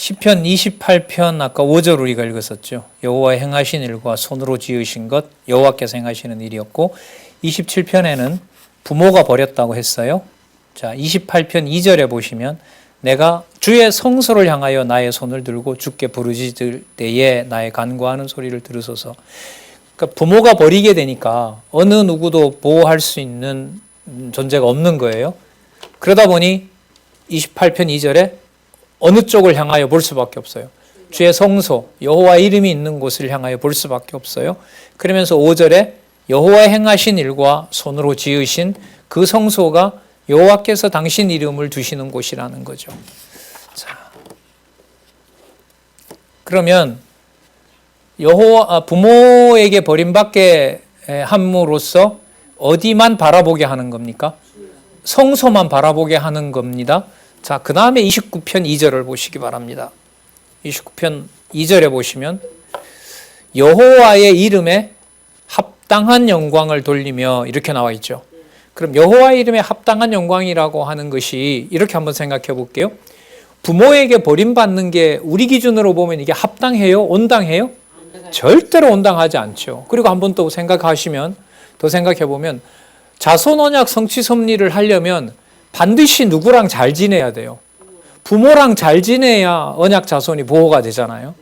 시편 28편 아까 5절 우리가 읽었었죠. 여호와의 행하신 일과 손으로 지으신 것 여호와께서 행하시는 일이었고 27편에는 부모가 버렸다고 했어요. 자, 28편 2절에 보시면 내가 주의 성소를 향하여 나의 손을 들고 주께 부르짖을 때에 나의 간구하는 소리를 들으소서. 그러니까 부모가 버리게 되니까 어느 누구도 보호할 수 있는 존재가 없는 거예요. 그러다 보니 28편 2절에 어느 쪽을 향하여 볼 수밖에 없어요. 주의 성소, 여호와의 이름이 있는 곳을 향하여 볼 수밖에 없어요. 그러면서 5절에 여호와의 행하신 일과 손으로 지으신 그 성소가 여호와께서 당신 이름을 두시는 곳이라는 거죠. 자, 그러면 부모에게 버림받게 함으로써 어디만 바라보게 하는 겁니까? 성소만 바라보게 하는 겁니다. 자, 그 다음에 29편 2절을 보시기 바랍니다. 29편 2절에 보시면 여호와의 이름에 합당한 영광을 돌리며 이렇게 나와 있죠. 그럼 여호와의 이름에 합당한 영광이라고 하는 것이 이렇게 한번 생각해 볼게요. 부모에게 버림받는 게 우리 기준으로 보면 이게 합당해요? 온당해요? 절대로 온당하지 않죠. 그리고 한번 또 생각하시면 더 생각해 보면 자손 언약 성취 섭리를 하려면 반드시 누구랑 잘 지내야 돼요. 부모랑 잘 지내야 언약 자손이 보호가 되잖아요.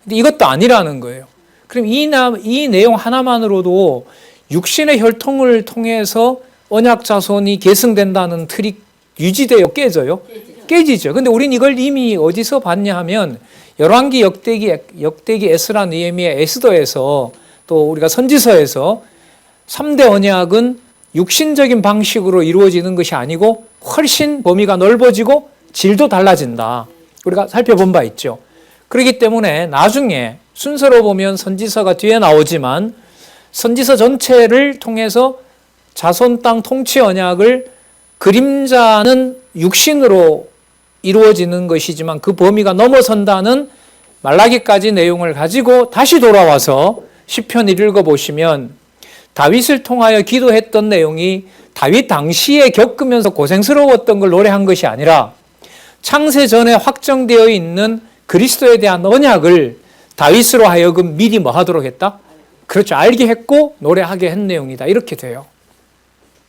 근데 이것도 아니라는 거예요. 그럼 이 내용 하나만으로도 육신의 혈통을 통해서 언약 자손이 계승된다는 틀이 유지되어 깨지죠. 근데 우린 이걸 이미 어디서 봤냐 하면 열왕기, 역대기, 에스라, 느헤미야, 에스더에서 또 우리가 선지서에서 3대 언약은 육신적인 방식으로 이루어지는 것이 아니고 훨씬 범위가 넓어지고 질도 달라진다. 우리가 살펴본 바 있죠. 그렇기 때문에 나중에 순서로 보면 선지서가 뒤에 나오지만 선지서 전체를 통해서 자손 땅 통치 언약을 그림자는 육신으로 이루어지는 것이지만 그 범위가 넘어선다는 말라기까지 내용을 가지고 다시 돌아와서 시편을 읽어보시면 다윗을 통하여 기도했던 내용이 다윗 당시에 겪으면서 고생스러웠던 걸 노래한 것이 아니라 창세 전에 확정되어 있는 그리스도에 대한 언약을 다윗으로 하여금 미리 뭐 하도록 했다? 그렇죠. 알게 했고 노래하게 한 내용이다. 이렇게 돼요.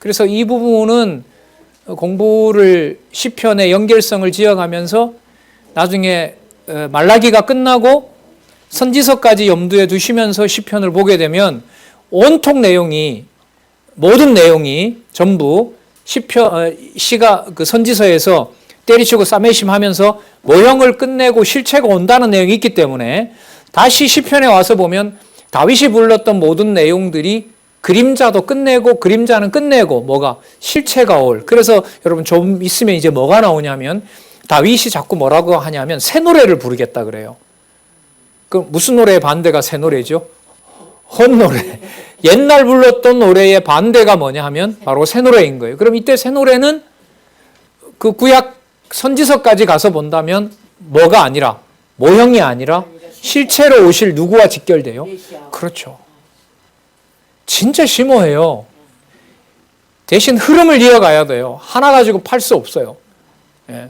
그래서 이 부분은 공부를 시편의 연결성을 지어가면서 나중에 말라기가 끝나고 선지서까지 염두에 두시면서 시편을 보게 되면 온통 내용이 모든 내용이 전부 시가 그 선지서에서 때리치고 싸매심하면서 모형을 끝내고 실체가 온다는 내용이 있기 때문에 다시 시편에 와서 보면 다윗이 불렀던 모든 내용들이 그림자도 끝내고 그림자는 끝내고 뭐가 실체가 올. 그래서 여러분 좀 있으면 이제 뭐가 나오냐면 다윗이 자꾸 뭐라고 하냐면 새 노래를 부르겠다 그래요. 그 무슨 노래의 반대가 새 노래죠? 헛노래. 옛날 불렀던 노래의 반대가 뭐냐 하면 바로 새 노래인 거예요. 그럼 이때 새 노래는 그 구약 선지서까지 가서 본다면 뭐가 아니라 모형이 아니라 실체로 오실 누구와 직결돼요? 그렇죠. 진짜 심오해요. 대신 흐름을 이어가야 돼요. 하나 가지고 팔 수 없어요. 예.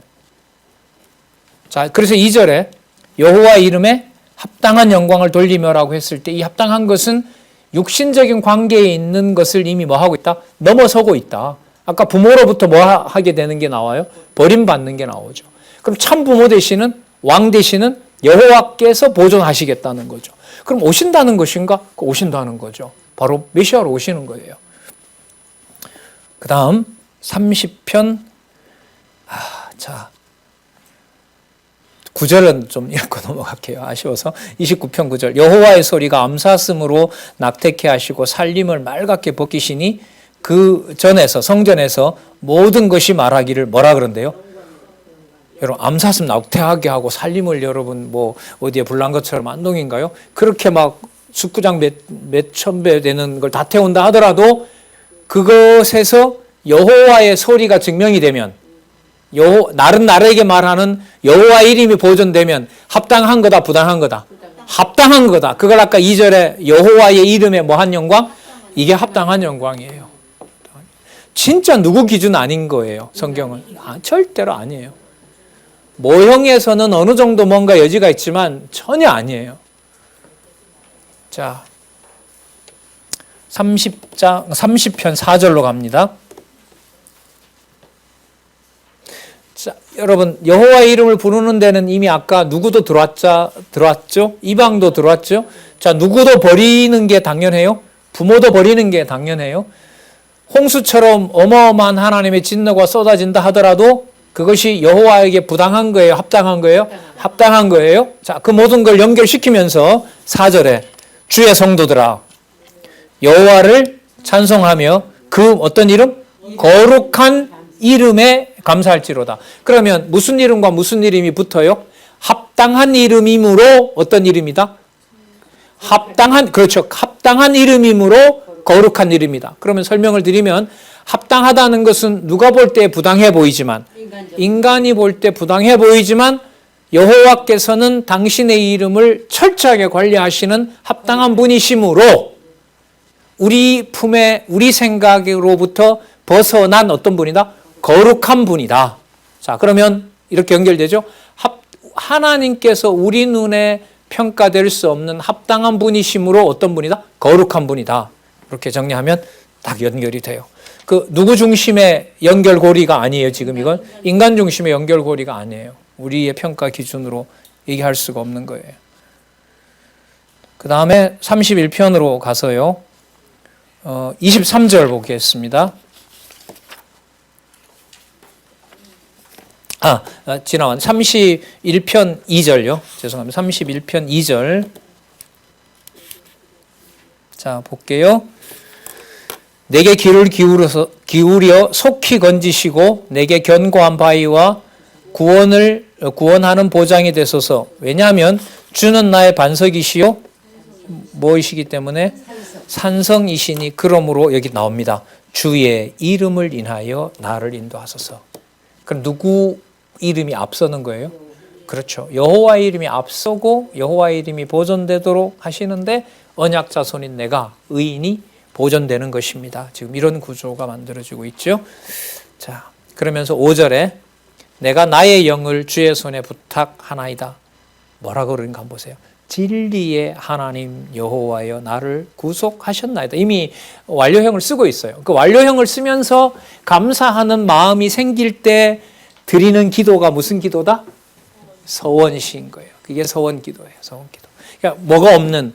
자, 그래서 2절에 여호와의 이름에 합당한 영광을 돌리며라고 했을 때 이 합당한 것은 육신적인 관계에 있는 것을 이미 뭐 하고 있다? 넘어서고 있다. 아까 부모로부터 뭐 하게 되는 게 나와요? 버림받는 게 나오죠. 그럼 참 부모 되시는 왕 되시는 여호와께서 보존하시겠다는 거죠. 그럼 오신다는 것인가? 오신다는 거죠. 바로 메시아로 오시는 거예요. 그 다음 30편 9절은 좀 읽고 넘어갈게요. 아쉬워서 29편 9절 여호와의 소리가 암사슴으로 낙태케 하시고 살림을 맑게 벗기시니 그 전에서 성전에서 모든 것이 말하기를 뭐라 그런데요? 여러분 암사슴 낙태하게 하고 살림을 여러분 뭐 어디에 불난 것처럼 안동인가요? 그렇게 막 숙구장 몇 천 배 되는 걸 다 태운다 하더라도 그것에서 여호와의 소리가 증명이 되면 다른 나라에게 말하는 여호와의 이름이 보존되면 합당한 거다 부당한 거다? 합당한 거다. 그걸 아까 2절에 여호와의 이름에 뭐한 영광? 이게 합당한 영광이에요. 진짜 누구 기준 아닌 거예요. 성경은 절대로 아니에요. 모형에서는 어느 정도 뭔가 여지가 있지만 전혀 아니에요. 자, 30편 4절로 갑니다. 자, 여러분, 여호와의 이름을 부르는 데는 이미 아까 누구도 들어왔죠? 이방도 들어왔죠? 자, 누구도 버리는 게 당연해요? 부모도 버리는 게 당연해요? 홍수처럼 어마어마한 하나님의 진노가 쏟아진다 하더라도 그것이 여호와에게 부당한 거예요? 합당한 거예요? 합당한 거예요? 자, 그 모든 걸 연결시키면서 4절에 주의 성도들아 여호와를 찬송하며 그 어떤 이름? 거룩한 이름에 감사할지로다. 그러면 무슨 이름과 무슨 이름이 붙어요? 합당한 이름이므로 어떤 이름이다? 그렇죠. 합당한 이름이므로 거룩한 이름이다. 그러면 설명을 드리면 합당하다는 것은 누가 볼 때 부당해 보이지만 인간이 볼 때 부당해 보이지만 여호와께서는 당신의 이름을 철저하게 관리하시는 합당한 분이시므로 우리 품에 우리 생각으로부터 벗어난 어떤 분이다? 거룩한 분이다. 자, 그러면 이렇게 연결되죠? 하나님께서 우리 눈에 평가될 수 없는 합당한 분이시므로 어떤 분이다? 거룩한 분이다. 이렇게 정리하면 딱 연결이 돼요. 그 누구 중심의 연결고리가 아니에요. 지금 이건 인간 중심의 연결고리가 아니에요. 우리의 평가 기준으로 얘기할 수가 없는 거예요. 그 다음에 31편으로 가서요. 23절 보겠습니다. 지나간 31편 2절요. 죄송합니다. 31편 2절. 자, 볼게요. 내게 귀를 기울여 속히 건지시고 내게 견고한 바위와 구원하는 보장이 되소서. 왜냐하면 주는 나의 반석이시요 뭐이시기 때문에 산성이시니 그러므로 여기 나옵니다. 주의 이름을 인하여 나를 인도하소서. 그럼 누구 이름이 앞서는 거예요? 그렇죠. 여호와의 이름이 앞서고 여호와의 이름이 보존되도록 하시는데 언약 자손인 내가 의인이 보존되는 것입니다. 지금 이런 구조가 만들어지고 있죠. 자, 그러면서 5절에 내가 나의 영을 주의 손에 부탁하나이다. 뭐라고 그런가 한번 보세요. 진리의 하나님 여호와여 나를 구속하셨나이다. 이미 완료형을 쓰고 있어요. 그 완료형을 쓰면서 감사하는 마음이 생길 때 드리는 기도가 무슨 기도다? 서원시인 거예요. 그게 서원기도예요. 서원기도. 그러니까 뭐가 없는,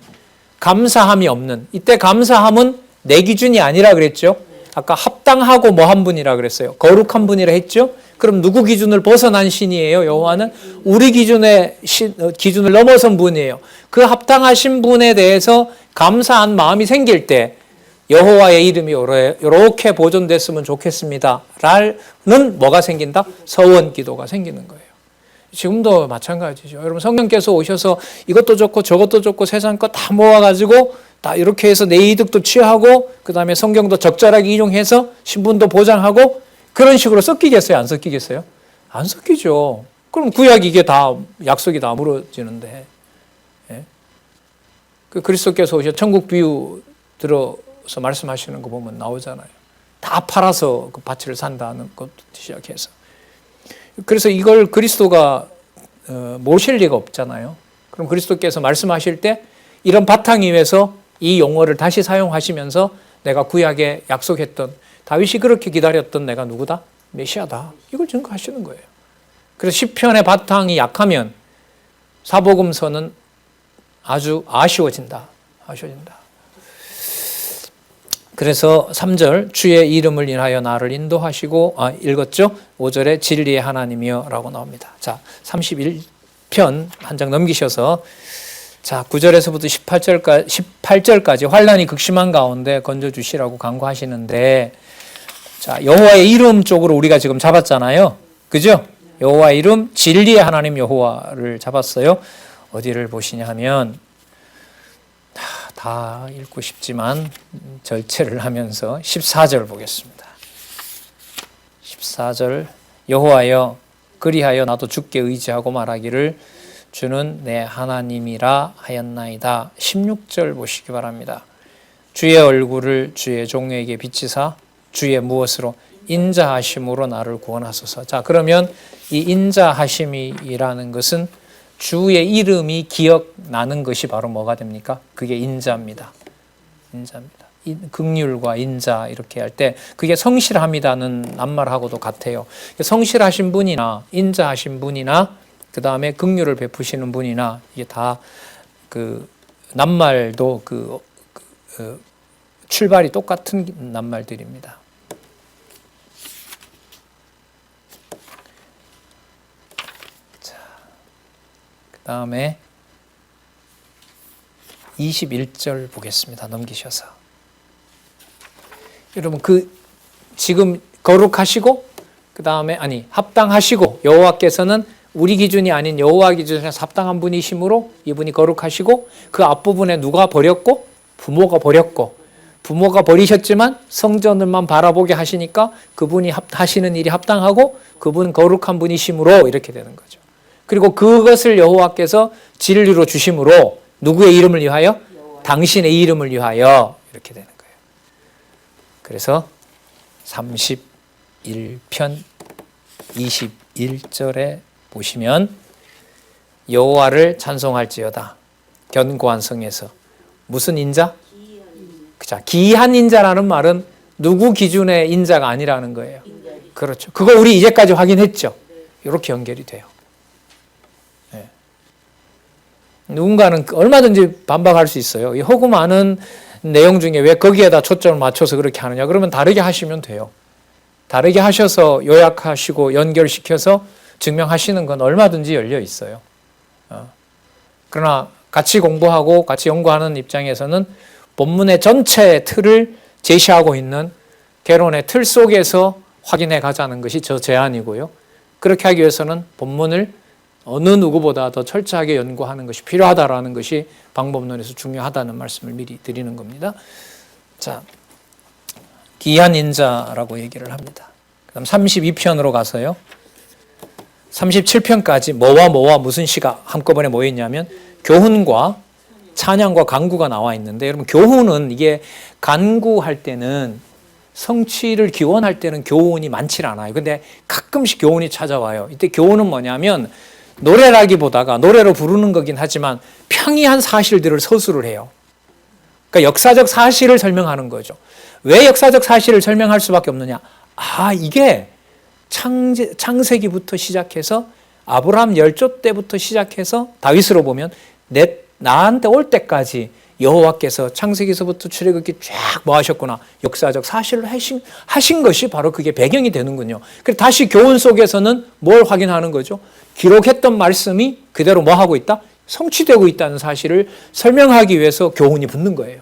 감사함이 없는. 이때 감사함은 내 기준이 아니라 그랬죠. 아까 합당하고 뭐 한 분이라 그랬어요. 거룩한 분이라 했죠. 그럼 누구 기준을 벗어난 신이에요? 여호와는 우리 기준을 넘어선 분이에요. 그 합당하신 분에 대해서 감사한 마음이 생길 때 여호와의 이름이 이렇게 보존됐으면 좋겠습니다. 라는 뭐가 생긴다? 서원 기도가 생기는 거예요. 지금도 마찬가지죠. 여러분 성령께서 오셔서 이것도 좋고 저것도 좋고 세상 거 다 모아가지고 다 이렇게 해서 내 이득도 취하고 그 다음에 성경도 적절하게 인용해서 신분도 보장하고 그런 식으로 섞이겠어요? 안 섞이겠어요? 안 섞이죠. 그럼 구약 이게 다 약속이 다 무너지는데. 예? 그 그리스도께서 오셔 천국 비유 들어서 말씀하시는 거 보면 나오잖아요. 다 팔아서 그 밭을 산다는 것부터 시작해서. 그래서 이걸 그리스도가 모실 리가 없잖아요. 그럼 그리스도께서 말씀하실 때 이런 바탕 위에서 이 용어를 다시 사용하시면서 내가 구약에 약속했던 다윗이 그렇게 기다렸던 내가 누구다? 메시아다. 이걸 증거하시는 거예요. 그래서 시편의 바탕이 약하면 사복음서는 아주 아쉬워진다. 그래서 3절 주의 이름을 인하여 나를 인도하시고 읽었죠? 5절에 진리의 하나님이여 라고 나옵니다. 자, 31편 한 장 넘기셔서 자, 9절에서부터 18절까지 환난이 극심한 가운데 건져주시라고 간구하시는데 자, 여호와의 이름 쪽으로 우리가 지금 잡았잖아요. 그죠? 여호와의 이름, 진리의 하나님 여호와를 잡았어요. 어디를 보시냐 하면 다 읽고 싶지만 절체를 하면서 14절 보겠습니다. 14절 여호와여 그리하여 나도 주께 의지하고 말하기를 주는 내 하나님이라 하였나이다. 16절 보시기 바랍니다. 주의 얼굴을 주의 종에게 비치사 주의 무엇으로 인자하심으로 나를 구원하소서. 자, 그러면 이 인자하심이라는 것은 주의 이름이 기억나는 것이 바로 뭐가 됩니까? 그게 인자입니다. 인자입니다. 긍휼과 인자 이렇게 할 때 그게 성실함이라는 낱말하고도 같아요. 성실하신 분이나 인자하신 분이나 그 다음에 긍휼을 베푸시는 분이나 이게 다 그 낱말도 출발이 똑같은 낱말들입니다. 자, 그 다음에 21절 보겠습니다. 넘기셔서. 여러분 지금 거룩하시고 그 다음에 합당하시고 여호와께서는 우리 기준이 아닌 여호와 기준에서 합당한 분이시므로 이분이 거룩하시고 그 앞부분에 누가 버렸고 부모가 버렸고 부모가 버리셨지만 성전을만 바라보게 하시니까 그분이 하시는 일이 합당하고 그분 거룩한 분이시므로 이렇게 되는 거죠. 그리고 그것을 여호와께서 진리로 주심으로 누구의 이름을 위하여? 당신의 이름을 위하여 이렇게 되는 거예요. 그래서 31편 21절에 보시면 여호와를 찬송할지어다. 견고한 성에서. 무슨 인자? 그자, 기이한 인자라는 말은 누구 기준의 인자가 아니라는 거예요. 그렇죠. 그거 우리 이제까지 확인했죠. 이렇게 연결이 돼요. 네. 누군가는 얼마든지 반박할 수 있어요. 이 허구 많은 내용 중에 왜 거기에다 초점을 맞춰서 그렇게 하느냐. 그러면 다르게 하시면 돼요. 다르게 하셔서 요약하시고 연결시켜서 증명하시는 건 얼마든지 열려 있어요. 그러나 같이 공부하고 같이 연구하는 입장에서는 본문의 전체 틀을 제시하고 있는 개론의 틀 속에서 확인해 가자는 것이 저 제안이고요. 그렇게 하기 위해서는 본문을 어느 누구보다 더 철저하게 연구하는 것이 필요하다라는 것이 방법론에서 중요하다는 말씀을 미리 드리는 겁니다. 자, 기이한 인자라고 얘기를 합니다. 그다음 32편으로 가서요. 37편까지 뭐와 무슨 시가 한꺼번에 모여 있냐면 교훈과 찬양과 간구가 나와 있는데, 여러분 교훈은 이게 간구할 때는 성취를 기원할 때는 교훈이 많지 않아요. 근데 가끔씩 교훈이 찾아와요. 이때 교훈은 뭐냐면 노래라기보다가 노래로 부르는 거긴 하지만 평이한 사실들을 서술을 해요. 그러니까 역사적 사실을 설명하는 거죠. 왜 역사적 사실을 설명할 수밖에 없느냐? 이게 창세기부터 시작해서 아브라함 열조 때부터 시작해서 다윗으로 보면 나한테 올 때까지 여호와께서 창세기서부터 출애굽기 쫙 뭐 하셨구나. 역사적 사실을 하신 것이 바로 그게 배경이 되는군요. 그래서 다시 교훈 속에서는 뭘 확인하는 거죠? 기록했던 말씀이 그대로 뭐 하고 있다? 성취되고 있다는 사실을 설명하기 위해서 교훈이 붙는 거예요.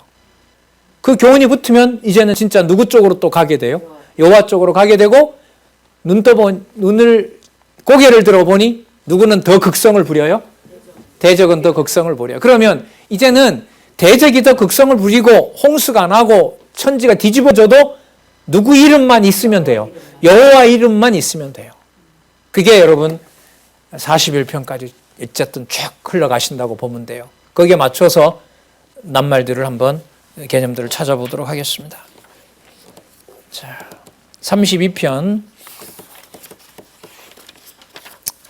그 교훈이 붙으면 이제는 진짜 누구 쪽으로 또 가게 돼요? 여호와 쪽으로 가게 되고 고개를 들어보니 누구는 더 극성을 부려요? 대적은 더 극성을 부려요. 그러면 이제는 대적이 더 극성을 부리고 홍수가 나고 천지가 뒤집어져도 누구 이름만 있으면 돼요. 여호와 이름만 있으면 돼요. 그게 여러분 41편까지 어쨌든 쭉 흘러가신다고 보면 돼요. 거기에 맞춰서 낱말들을 한번 개념들을 찾아보도록 하겠습니다. 자, 32편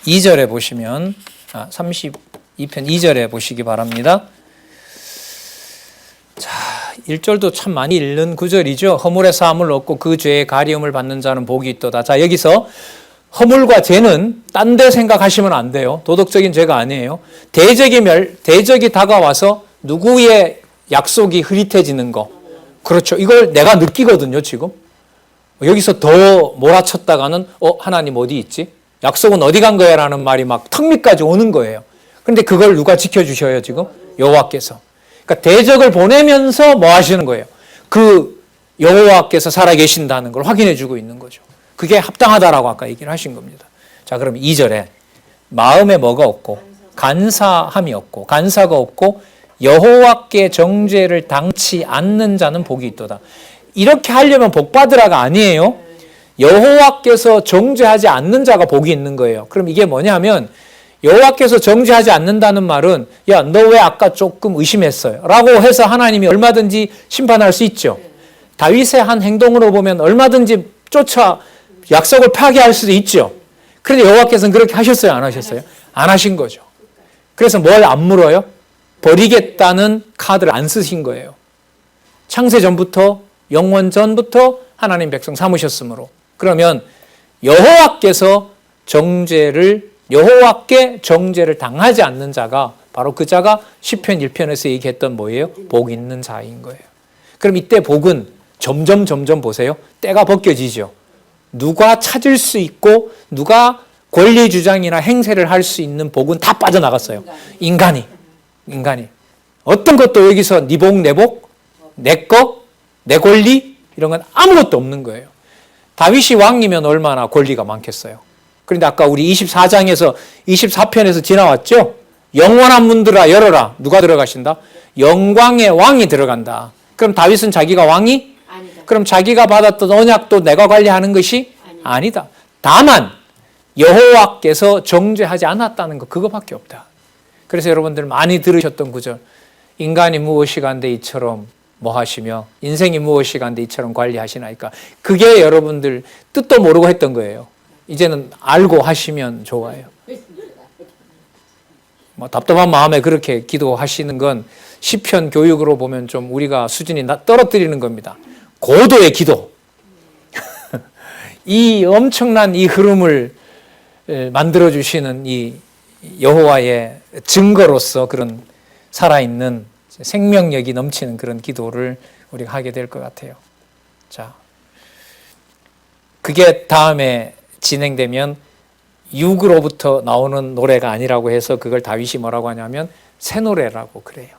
2절에 보시면 32편 2절에 보시기 바랍니다. 자, 1절도 참 많이 읽는 구절이죠. 허물의 사함을 얻고 그 죄의 가리움을 받는 자는 복이 있도다. 자, 여기서 허물과 죄는 딴 데 생각하시면 안 돼요. 도덕적인 죄가 아니에요. 대적이 다가와서 누구의 약속이 흐릿해지는 거. 그렇죠. 이걸 내가 느끼거든요, 지금. 여기서 더 몰아쳤다가는 하나님 어디 있지? 약속은 어디 간 거야? 라는 말이 막 턱 밑까지 오는 거예요. 그런데 그걸 누가 지켜주셔요, 지금? 여호와께서. 그러니까 대적을 보내면서 뭐 하시는 거예요? 그 여호와께서 살아계신다는 걸 확인해 주고 있는 거죠. 그게 합당하다라고 아까 얘기를 하신 겁니다. 자, 그럼 2절에 마음에 뭐가 없고 간사함이 없고 간사가 없고 여호와께 정죄를 당치 않는 자는 복이 있도다. 이렇게 하려면 복 받으라가 아니에요. 여호와께서 정죄하지 않는 자가 복이 있는 거예요. 그럼 이게 뭐냐면 여호와께서 정죄하지 않는다는 말은 야, 너 왜 아까 조금 의심했어요? 라고 해서 하나님이 얼마든지 심판할 수 있죠. 다윗의 한 행동으로 보면 얼마든지 쫓아 약속을 파괴할 수도 있죠. 그런데 여호와께서는 그렇게 하셨어요? 안 하셨어요? 안 하신 거죠. 그래서 뭘 안 물어요? 버리겠다는 카드를 안 쓰신 거예요. 창세 전부터 영원 전부터 하나님 백성 삼으셨으므로. 그러면 여호와께 정죄를 당하지 않는 자가 바로 그 자가 시편 1편에서 얘기했던 뭐예요? 복 있는 자인 거예요. 그럼 이때 복은 점점 보세요. 때가 벗겨지죠. 누가 찾을 수 있고 누가 권리 주장이나 행세를 할 수 있는 복은 다 빠져나갔어요. 인간이. 어떤 것도 여기서 네 복, 내 복, 내 거, 내 권리 이런 건 아무것도 없는 거예요. 다윗이 왕이면 얼마나 권리가 많겠어요. 그런데 아까 우리 24장에서 24편에서 지나왔죠? 영원한 문들아 열어라. 누가 들어가신다? 영광의 왕이 들어간다. 그럼 다윗은 자기가 왕이? 아니다. 그럼 자기가 받았던 언약도 내가 관리하는 것이? 아니다. 다만 여호와께서 정죄하지 않았다는 것 그거밖에 없다. 그래서 여러분들 많이 들으셨던 구절 인간이 무엇이간데 이처럼 뭐 하시며 인생이 무엇이간데 이처럼 관리하시나이까. 그게 여러분들 뜻도 모르고 했던 거예요. 이제는 알고 하시면 좋아요. 뭐 답답한 마음에 그렇게 기도하시는 건 시편 교육으로 보면 좀 우리가 수준이 떨어뜨리는 겁니다. 고도의 기도. 이 엄청난 이 흐름을 만들어주시는 이 여호와의 증거로서 그런 살아있는 생명력이 넘치는 그런 기도를 우리가 하게 될 것 같아요. 자, 그게 다음에 진행되면 육으로부터 나오는 노래가 아니라고 해서 그걸 다윗이 뭐라고 하냐면 새 노래라고 그래요.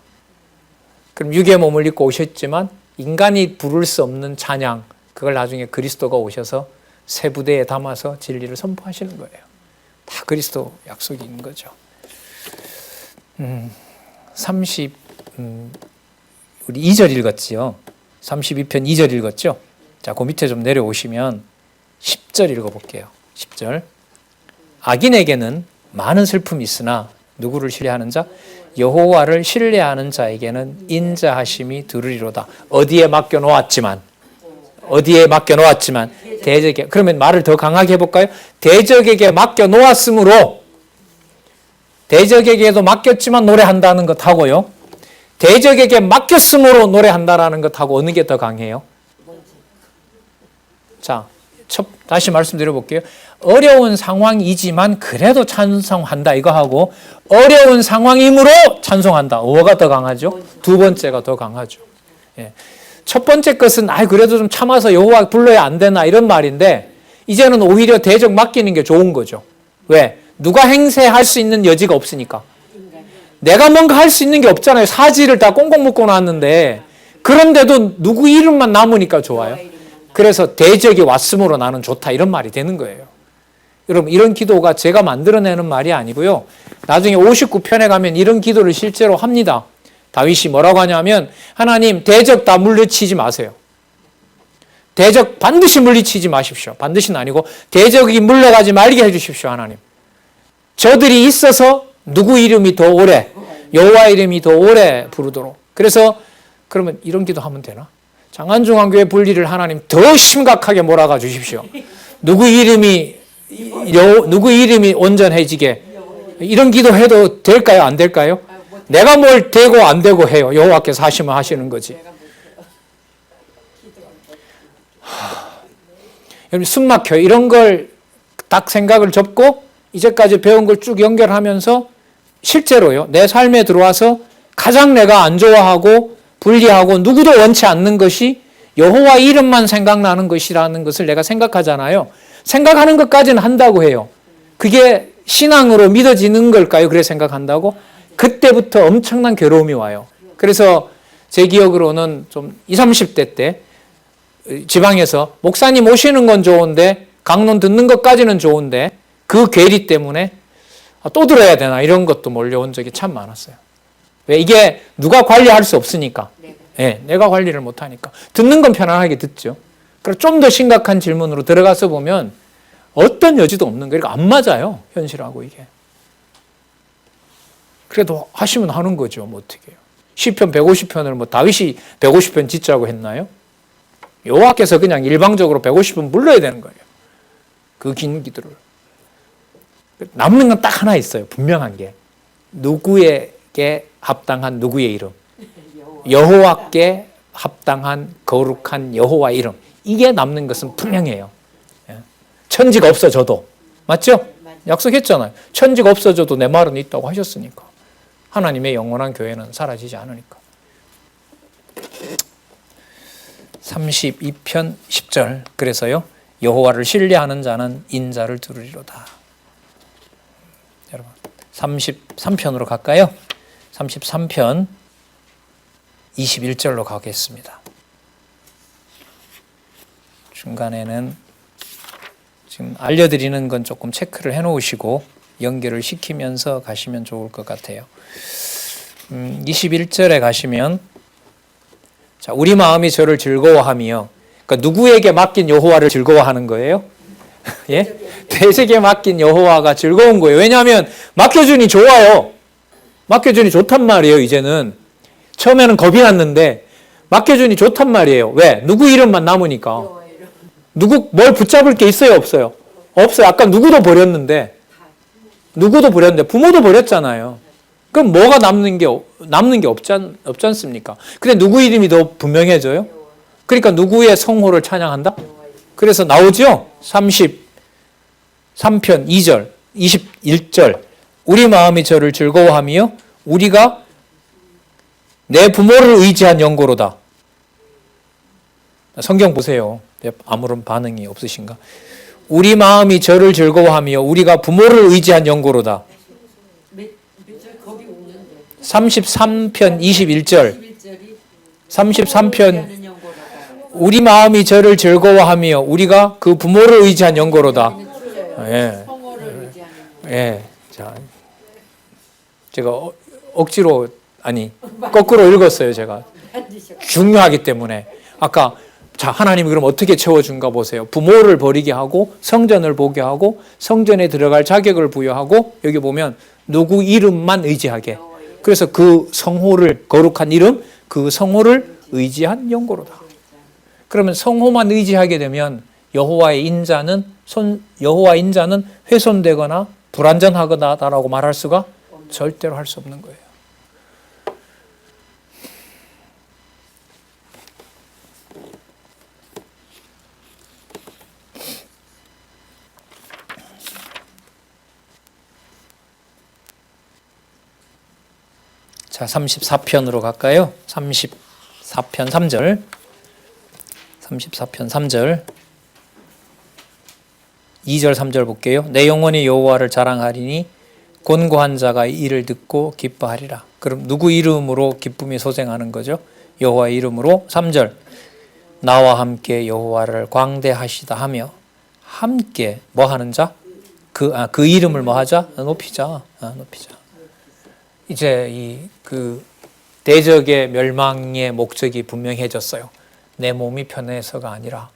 그럼 육의 몸을 입고 오셨지만 인간이 부를 수 없는 찬양, 그걸 나중에 그리스도가 오셔서 새 부대에 담아서 진리를 선포하시는 거예요. 다 그리스도 약속이 있는 거죠. 우리 2절 읽었지요. 32편 2절 읽었죠. 자, 그 밑에 좀 내려오시면 10절 읽어볼게요. 10절. 악인에게는 많은 슬픔이 있으나 누구를 신뢰하는 자? 여호와를 신뢰하는 자에게는 인자하심이 두르리로다. 어디에 맡겨놓았지만 대적에게. 그러면 말을 더 강하게 해볼까요? 대적에게 맡겨놓았으므로 대적에게도 맡겼지만 노래한다는 것하고요. 대적에게 맡겼으므로 노래한다는 것하고 어느 게 더 강해요? 자, 다시 말씀드려볼게요. 어려운 상황이지만 그래도 찬송한다 이거 하고 어려운 상황이므로 찬송한다. 뭐가 더 강하죠? 두 번째가 더 강하죠. 예. 첫 번째 것은 그래도 좀 참아서 여호와 불러야 안 되나 이런 말인데 이제는 오히려 대적 맡기는 게 좋은 거죠. 왜? 누가 행세할 수 있는 여지가 없으니까. 내가 뭔가 할 수 있는 게 없잖아요. 사지를 다 꽁꽁 묶어 놨는데 그런데도 누구 이름만 남으니까 좋아요. 그래서 대적이 왔으므로 나는 좋다 이런 말이 되는 거예요. 여러분 이런 기도가 제가 만들어내는 말이 아니고요. 나중에 59편에 가면 이런 기도를 실제로 합니다. 다윗이 뭐라고 하냐면 하나님 대적 다 물리치지 마세요. 대적 반드시 물리치지 마십시오. 반드시는 아니고 대적이 물러가지 말게 해주십시오. 하나님. 저들이 있어서 누구 이름이 더 오래 여호와 이름이 더 오래 부르도록. 그래서 그러면 이런 기도 하면 되나? 장안중앙교회 분리를 하나님 더 심각하게 몰아가 주십시오. 누구 이름이 온전해지게. 이런 기도 해도 될까요? 안 될까요? 내가 뭘 되고 안 되고 해요. 여호와께서 하시면 하시는 거지. 여러분 숨 막혀요. 이런 걸 딱 생각을 접고 이제까지 배운 걸 쭉 연결하면서 실제로요. 내 삶에 들어와서 가장 내가 안 좋아하고 불리하고 누구도 원치 않는 것이 여호와 이름만 생각나는 것이라는 것을 내가 생각하잖아요. 생각하는 것까지는 한다고 해요. 그게 신앙으로 믿어지는 걸까요? 그래 생각한다고? 그때부터 엄청난 괴로움이 와요. 그래서 제 기억으로는 좀 20, 30대 때 지방에서 목사님 오시는 건 좋은데 강론 듣는 것까지는 좋은데 그 괴리 때문에 또 들어야 되나 이런 것도 몰려온 적이 참 많았어요. 왜? 이게 누가 관리할 수 없으니까. 내가 관리를 못하니까. 듣는 건 편안하게 듣죠. 그리고 좀 더 심각한 질문으로 들어가서 보면 어떤 여지도 없는 거예요. 그러니까 안 맞아요. 현실하고 이게. 그래도 하시면 하는 거죠. 뭐 어떻게 해요. 시편 150편을 뭐 다윗이 150편 짓자고 했나요? 여호와께서 그냥 일방적으로 150은 물러야 되는 거예요. 그 긴 기도를. 남는 건 딱 하나 있어요. 분명한 게. 누구에게 합당한 누구의 이름. 여호와께 합당한 거룩한 여호와 이름. 이게 남는 것은 분명해요. 천지가 없어져도. 맞죠? 약속했잖아요. 천지가 없어져도 내 말은 있다고 하셨으니까. 하나님의 영원한 교회는 사라지지 않으니까. 32편 10절. 그래서요. 여호와를 신뢰하는 자는 인자를 두르리로다. 여러분 33편으로 갈까요? 33편 21절로 가겠습니다. 중간에는 지금 알려드리는 건 조금 체크를 해놓으시고 연결을 시키면서 가시면 좋을 것 같아요. 21절에 가시면 자, 우리 마음이 저를 즐거워하며 그러니까 누구에게 맡긴 여호와를 즐거워하는 거예요? 예? 대적에 맡긴 여호와가 즐거운 거예요. 왜냐하면 맡겨주니 좋아요. 맡겨주니 좋단 말이에요. 이제는 처음에는 겁이 났는데 맡겨주니 좋단 말이에요. 왜? 누구 이름만 남으니까. 누구 뭘 붙잡을 게 있어요? 없어요? 없어요. 아까 누구도 버렸는데 부모도 버렸잖아요. 그럼 뭐가 남는 게 없지 않습니까? 근데 누구 이름이 더 분명해져요? 그러니까 누구의 성호를 찬양한다? 그래서 나오죠? 33편 2절, 21절. 우리 마음이 저를 즐거워하며 우리가 내 부모를 의지한 영고로다. 성경 보세요. 아무런 반응이 없으신가? 우리 마음이 저를 즐거워하며 우리가 부모를 의지한 영고로다. 33편 21절. 33편 우리 마음이 저를 즐거워하며 우리가 그 부모를 의지한 영고로다. 예. 예. 자, 제가 억지로 아니 거꾸로 읽었어요. 제가 중요하기 때문에 아까 자 하나님이 그럼 어떻게 채워준가 보세요. 부모를 버리게 하고 성전을 보게 하고 성전에 들어갈 자격을 부여하고 여기 보면 누구 이름만 의지하게. 그래서 그 성호를 거룩한 이름 그 성호를 의지한 영고로다. 그러면 성호만 의지하게 되면 여호와 인자는 훼손되거나 불완전하거나라고 말할 수가 절대로 할 수 없는 거예요. 자, 34편으로 갈까요? 34편 3절. 34편 3절. 2절 3절 볼게요. 내 영혼이 여호와를 자랑하리니 곤고한 자가 이를 듣고 기뻐하리라. 그럼 누구 이름으로 기쁨이 소생하는 거죠? 여호와의 이름으로. 3절. 나와 함께 여호와를 광대하시다 하며 함께 뭐 하는 자? 그 이름을 뭐 하자? 높이자. 높이자. 이제 그 대적의 멸망의 목적이 분명해졌어요. 내 몸이 편해서가 아니라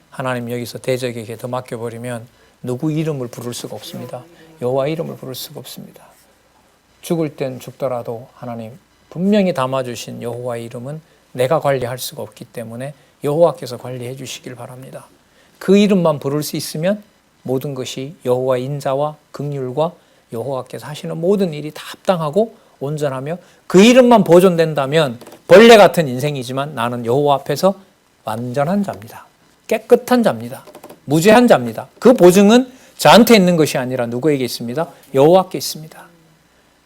하나님 여기서 대적에게 더 맡겨버리면 누구 이름을 부를 수가 없습니다. 여호와 이름을 부를 수가 없습니다. 죽을 땐 죽더라도 하나님 분명히 담아주신 여호와의 이름은 내가 관리할 수가 없기 때문에 여호와께서 관리해 주시길 바랍니다. 그 이름만 부를 수 있으면 모든 것이 여호와의 인자와 긍휼과 여호와께서 하시는 모든 일이 다 합당하고 온전하며 그 이름만 보존된다면 벌레 같은 인생이지만 나는 여호와 앞에서 완전한 자입니다. 깨끗한 자입니다. 무죄한 자입니다. 그 보증은 저한테 있는 것이 아니라 누구에게 있습니다? 여호와께 있습니다.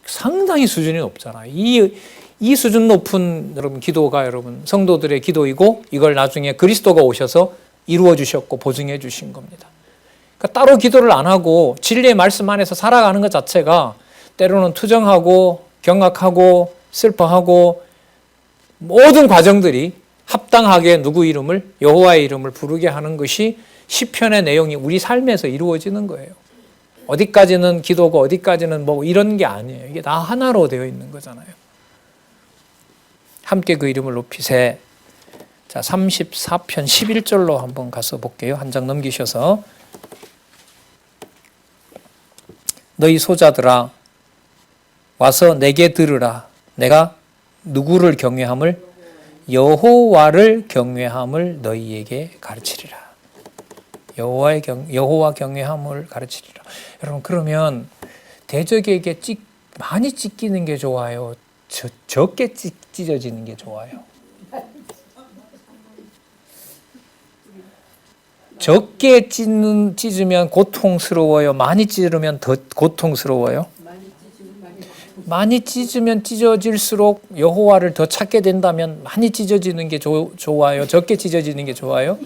상당히 수준이 높잖아요. 이 수준 높은 여러분 기도가 여러분 성도들의 기도이고 이걸 나중에 그리스도가 오셔서 이루어 주셨고 보증해 주신 겁니다. 그러니까 따로 기도를 안 하고 진리의 말씀 안에서 살아가는 것 자체가 때로는 투정하고 경악하고 슬퍼하고 모든 과정들이 합당하게 누구 이름을 여호와의 이름을 부르게 하는 것이 시편의 내용이 우리 삶에서 이루어지는 거예요. 어디까지는 기도고 어디까지는 뭐 이런 게 아니에요. 이게 다 하나로 되어 있는 거잖아요. 함께 그 이름을 높이세. 자, 34편 11절로 한번 가서 볼게요. 한 장 넘기셔서 너희 소자들아 와서 내게 들으라. 내가 누구를 경외함을 여호와를 경외함을 너희에게 가르치리라. 여호와 경외함을 가르치리라. 여러분, 그러면 대적에게 많이 찢기는 게 좋아요? 적게 찢어지는 게 좋아요? 적게 찢으면 고통스러워요? 많이 찢으면 더 고통스러워요? 많이 찢으면 찢어질수록 여호와를 더 찾게 된다면 많이 찢어지는 게 좋아요? 적게 찢어지는 게 좋아요?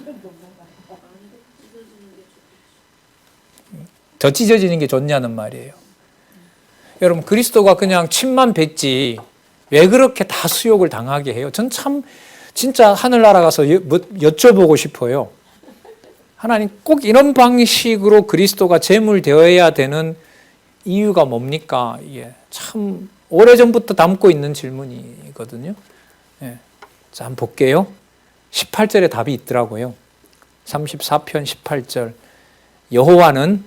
더 찢어지는 게 좋냐는 말이에요. 여러분, 그리스도가 그냥 침만 뱉지 왜 그렇게 다 수욕을 당하게 해요? 전 참 진짜 하늘나라 가서 여쭤보고 싶어요. 하나님, 꼭 이런 방식으로 그리스도가 제물되어야 되는 이유가 뭡니까? 이게 참 오래전부터 담고 있는 질문이거든요. 예. 자, 한번 볼게요. 18절에 답이 있더라고요. 34편 18절. 여호와는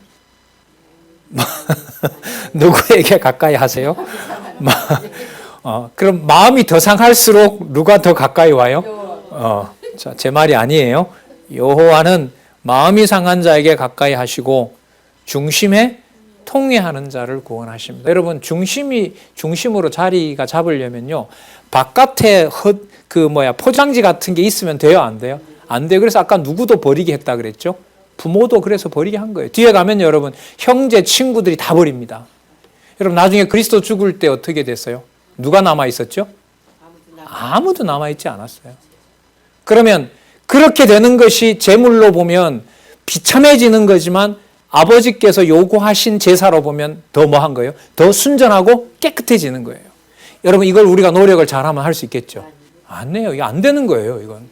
누구에게 가까이 하세요? 그럼 마음이 더 상할수록 누가 더 가까이 와요? 자, 제 말이 아니에요. 여호와는 마음이 상한 자에게 가까이 하시고 중심에 통회하는 자를 구원하십니다. 여러분, 중심으로 자리가 잡으려면요, 바깥에 포장지 같은 게 있으면 돼요, 안 돼요? 안 돼요. 그래서 아까 누구도 버리게 했다 그랬죠? 부모도 그래서 버리게 한 거예요. 뒤에 가면 여러분, 형제, 친구들이 다 버립니다. 여러분, 나중에 그리스도 죽을 때 어떻게 됐어요? 누가 남아 있었죠? 아무도 남아 있지 않았어요. 그러면 그렇게 되는 것이 제물로 보면 비참해지는 거지만 아버지께서 요구하신 제사로 보면 더 뭐한 거예요? 더 순전하고 깨끗해지는 거예요. 여러분, 이걸 우리가 노력을 잘하면 할 수 있겠죠? 안 돼요. 이게 안 되는 거예요. 이건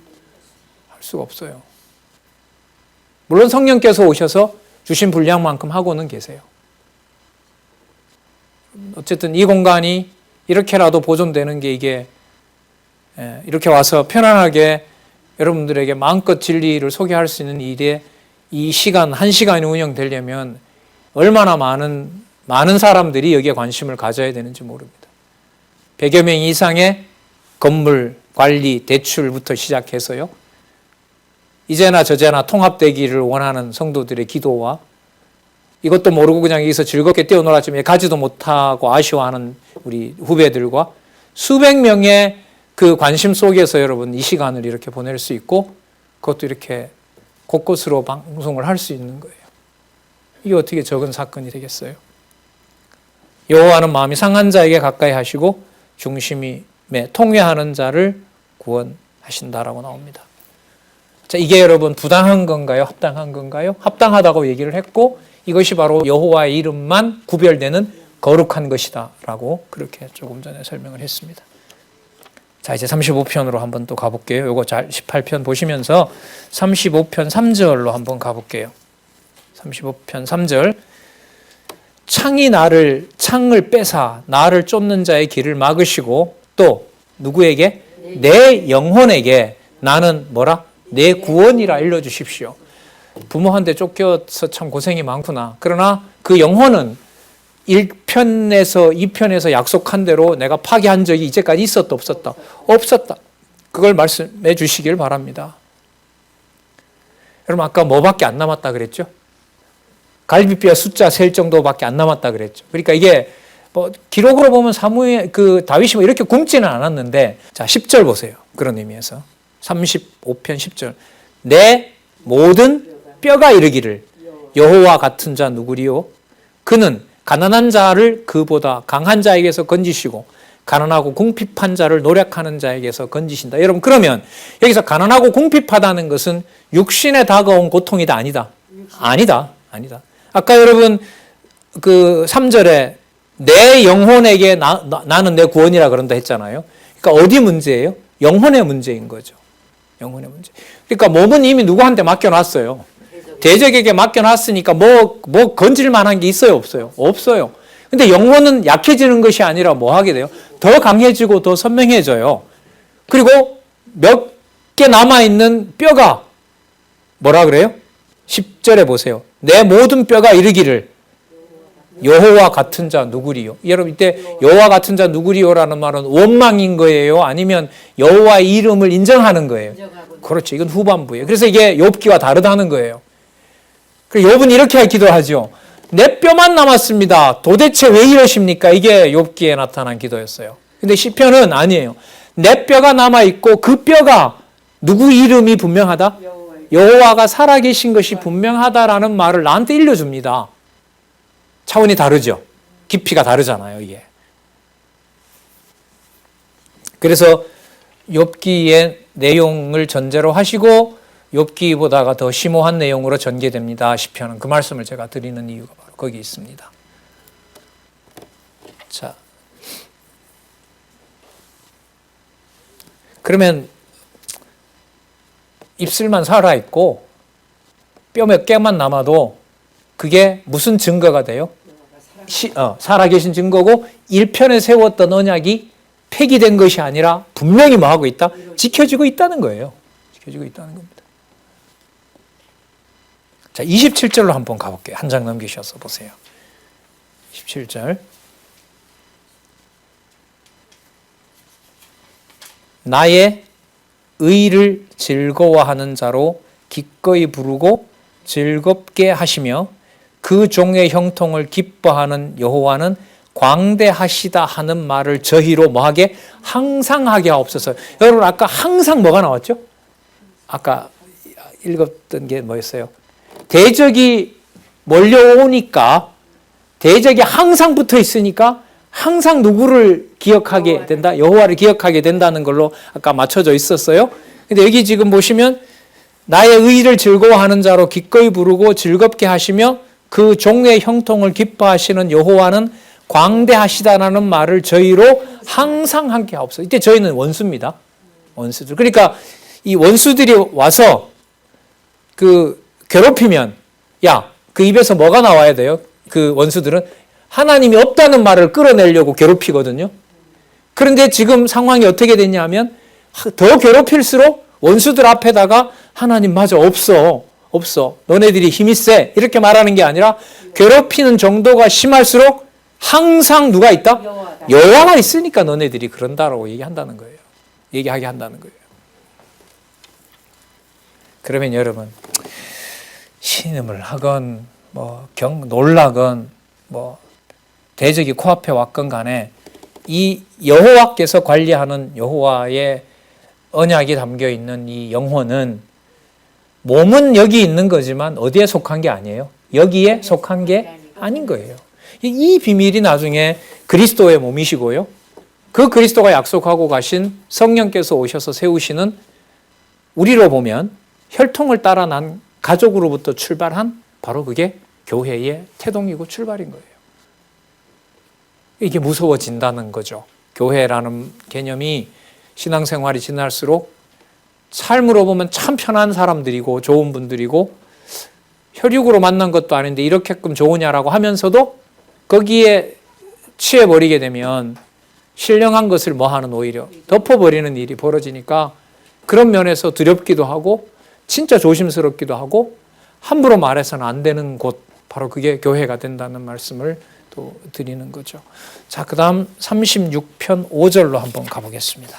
할 수가 없어요. 물론 성령께서 오셔서 주신 분량만큼 하고는 계세요. 어쨌든 이 공간이 이렇게라도 보존되는 게 이게 이렇게 와서 편안하게 여러분들에게 마음껏 진리를 소개할 수 있는 일에 이 시간, 1시간이 운영되려면 얼마나 많은 사람들이 여기에 관심을 가져야 되는지 모릅니다. 100여 명 이상의 건물, 관리, 대출부터 시작해서요. 이제나 저제나 통합되기를 원하는 성도들의 기도와 이것도 모르고 그냥 여기서 즐겁게 뛰어놀았지만 가지도 못하고 아쉬워하는 우리 후배들과 수백 명의 그 관심 속에서 여러분 이 시간을 이렇게 보낼 수 있고 그것도 이렇게 곳곳으로 방송을 할 수 있는 거예요. 이게 어떻게 적은 사건이 되겠어요? 여호와는 마음이 상한 자에게 가까이 하시고 중심에 통회하는 자를 구원하신다라고 나옵니다. 자, 이게 여러분 부당한 건가요? 합당한 건가요? 합당하다고 얘기를 했고 이것이 바로 여호와의 이름만 구별되는 거룩한 것이다 라고 그렇게 조금 전에 설명을 했습니다. 자, 이제 35편으로 한번 또 가볼게요. 요거 18편 보시면서 35편 3절로 한번 가볼게요. 35편 3절. 창을 뺏어 나를 쫓는 자의 길을 막으시고 또 누구에게? 내 영혼에게 나는 뭐라? 내 구원이라 알려주십시오. 부모한테 쫓겨서 참 고생이 많구나. 그러나 그 영혼은 1편에서 2편에서 약속한 대로 내가 파괴한 적이 이제까지 있었다 없었다? 없었다. 그걸 말씀해 주시길 바랍니다. 여러분, 아까 뭐밖에 안 남았다 그랬죠? 갈비뼈 숫자 셀 정도밖에 안 남았다 그랬죠. 그러니까 이게 뭐 기록으로 보면 다윗이 뭐 이렇게 굶지는 않았는데, 자, 10절 보세요. 그런 의미에서 35편 10절. 내 모든 뼈가 이르기를 여호와 같은 자 누구리요? 그는 가난한 자를 그보다 강한 자에게서 건지시고 가난하고 궁핍한 자를 노력하는 자에게서 건지신다. 여러분, 그러면 여기서 가난하고 궁핍하다는 것은 육신에 다가온 고통이다 아니다? 아니다. 아까 여러분 그 3절에 내 영혼에게 나는 내 구원이라 그런다 했잖아요. 그러니까 어디 문제예요? 영혼의 문제인 거죠. 영혼의 문제. 그러니까 몸은 이미 누구한테 맡겨놨어요. 대적에게 맡겨놨으니까 뭐 건질 만한 게 있어요? 없어요? 없어요. 근데 영혼은 약해지는 것이 아니라 뭐 하게 돼요? 더 강해지고 더 선명해져요. 그리고 몇 개 남아있는 뼈가 뭐라 그래요? 10절에 보세요. 내 모든 뼈가 이르기를 여호와 같은 자 누구리요? 여러분 이때 여호와 같은 자 누구리요라는 말은 원망인 거예요? 아니면 여호와의 이름을 인정하는 거예요? 그렇죠. 이건 후반부예요. 그래서 이게 욥기와 다르다는 거예요. 그래서 욥은 이렇게 기도하죠. 내 뼈만 남았습니다. 도대체 왜 이러십니까? 이게 욥기에 나타난 기도였어요. 근데 시편은 아니에요. 내 뼈가 남아있고 그 뼈가 누구 이름이 분명하다? 여호와가 살아계신 것이 분명하다라는 말을 나한테 일러줍니다. 차원이 다르죠. 깊이가 다르잖아요, 이게. 그래서 욥기의 내용을 전제로 하시고 욥기보다가 더 심오한 내용으로 전개됩니다. 시편은 그 말씀을 제가 드리는 이유가 바로 거기 있습니다. 자, 그러면 입술만 살아있고 뼈 몇 개만 남아도 그게 무슨 증거가 돼요? 살아계신 증거고 1편에 세웠던 언약이 폐기된 것이 아니라 분명히 뭐 하고 있다? 지켜지고 있다는 거예요. 지켜지고 있다는 겁니다. 자, 27절로 한번 가볼게요. 한 장 넘기셔서 보세요. 17절. 나의 의를 즐거워하는 자로 기꺼이 부르고 즐겁게 하시며 그 종의 형통을 기뻐하는 여호와는 광대하시다 하는 말을 저희로 뭐하게? 항상 하게 하옵소서. 여러분 아까 항상 뭐가 나왔죠? 아까 읽었던 게 뭐였어요? 대적이 몰려오니까 대적이 항상 붙어 있으니까 항상 누구를 기억하게 된다? 여호와를 기억하게 된다는 걸로 아까 맞춰져 있었어요. 근데 여기 지금 보시면 나의 의를 즐거워하는 자로 기꺼이 부르고 즐겁게 하시며 그 종의 형통을 기뻐하시는 여호와는 광대하시다라는 말을 저희로 항상 함께 하옵소서. 이때 저희는 원수입니다. 원수들. 그러니까 이 원수들이 와서 그 괴롭히면 그 입에서 뭐가 나와야 돼요? 그 원수들은 하나님이 없다는 말을 끌어내려고 괴롭히거든요. 그런데 지금 상황이 어떻게 됐냐면 더 괴롭힐수록 원수들 앞에다가 하나님 맞아 없어. 너네들이 힘이 세. 이렇게 말하는 게 아니라 괴롭히는 정도가 심할수록 항상 누가 있다? 여호와가 있으니까 너네들이 그런다라고 얘기한다는 거예요. 얘기하게 한다는 거예요. 그러면 여러분 신음을 하건 놀라건 대적이 코앞에 왔건 간에 이 여호와께서 관리하는 여호와의 언약이 담겨 있는 이 영혼은 몸은 여기 있는 거지만 어디에 속한 게 아니에요. 여기에 속한 게 아닌 거예요. 이 비밀이 나중에 그리스도의 몸이시고요. 그 그리스도가 약속하고 가신 성령께서 오셔서 세우시는 우리로 보면 혈통을 따라 난 가족으로부터 출발한 바로 그게 교회의 태동이고 출발인 거예요. 이게 무서워진다는 거죠. 교회라는 개념이 신앙생활이 지날수록 삶으로 보면 참 편한 사람들이고 좋은 분들이고 혈육으로 만난 것도 아닌데 이렇게끔 좋으냐라고 하면서도 거기에 취해버리게 되면 신령한 것을 뭐하는 오히려 덮어버리는 일이 벌어지니까 그런 면에서 두렵기도 하고 진짜 조심스럽기도 하고 함부로 말해서는 안 되는 곳 바로 그게 교회가 된다는 말씀을 또 드리는 거죠. 자, 그 다음 36편 5절로 한번 가보겠습니다.